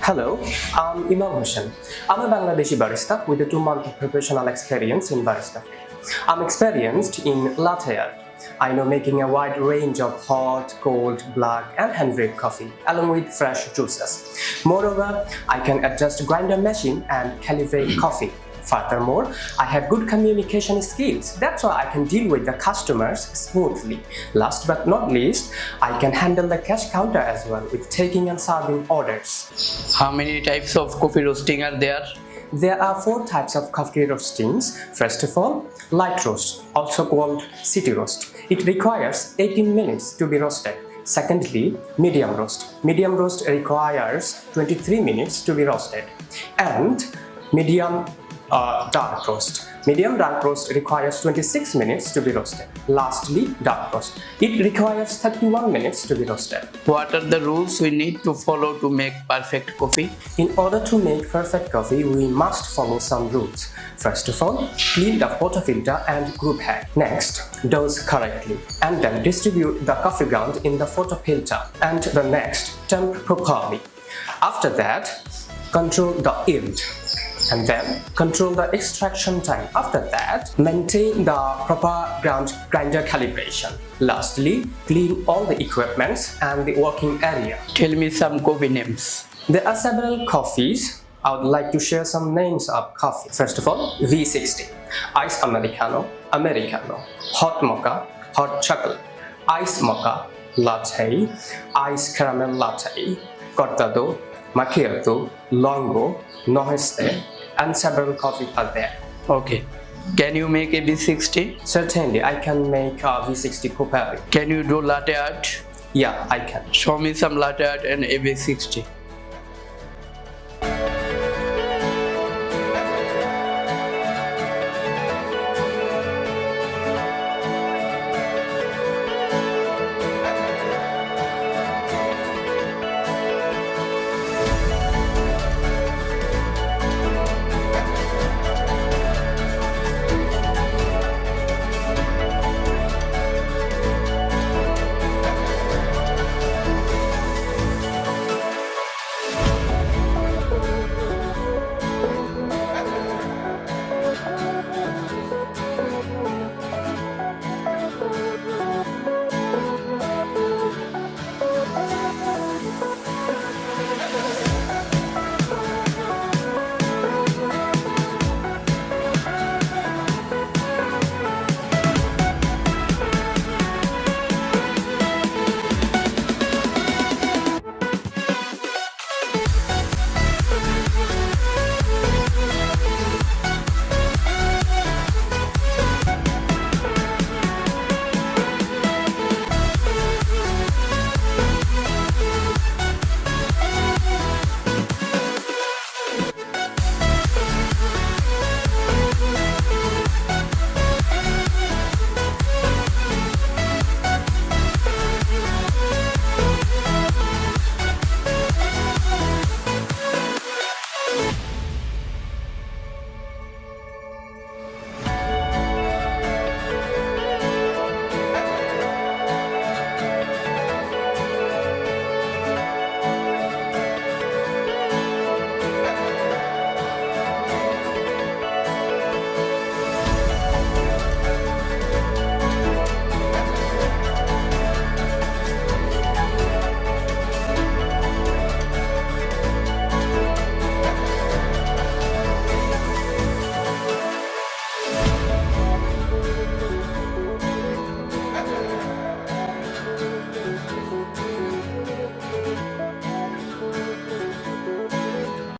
Hello, I'm Imam Hussain. I'm a Bangladeshi barista with a 2-month professional experience in barista. I'm experienced in latte art. I know making a wide range of hot, cold, black, and hand-brewed coffee, along with fresh juices. Moreover, I can adjust grinder machine and calibrate coffee. Furthermore, I have good communication skills. That's why I can deal with the customers smoothly. Last but not least, I can handle the cash counter as well with taking and serving orders. How many types of coffee roasting are there? There are 4 types of coffee roastings. First of all, light roast, also called city roast. It requires 18 minutes to be roasted. Secondly, medium roast. Medium roast requires 23 minutes to be roasted. And medium dark roast. Medium dark roast requires 26 minutes to be roasted. Lastly, dark roast. It requires 31 minutes to be roasted. What are the rules we need to follow to make perfect coffee? In order to make perfect coffee, we must follow some rules. First of all, clean the portafilter and group head. Next, dose correctly, and then distribute the coffee ground in the portafilter. And the next, temp properly. After that, control the yield. And then control the extraction time. After that, maintain the proper grinder calibration. Lastly, clean all the equipments and the working area. Tell me some coffee names. There are several coffees. I would like to share some names of coffee. First of all, V60, Ice Americano, Americano, Hot Mocha, Hot Chocolate, Ice Mocha, Latte, Ice Caramel Latte, Cortado, Macchiato, Longo, Noheste, and several coffees are there. Okay. Can you make a V60? Certainly, I can make a V60 properly. Can you do latte art? Yeah, I can. Show me some latte art and a V60.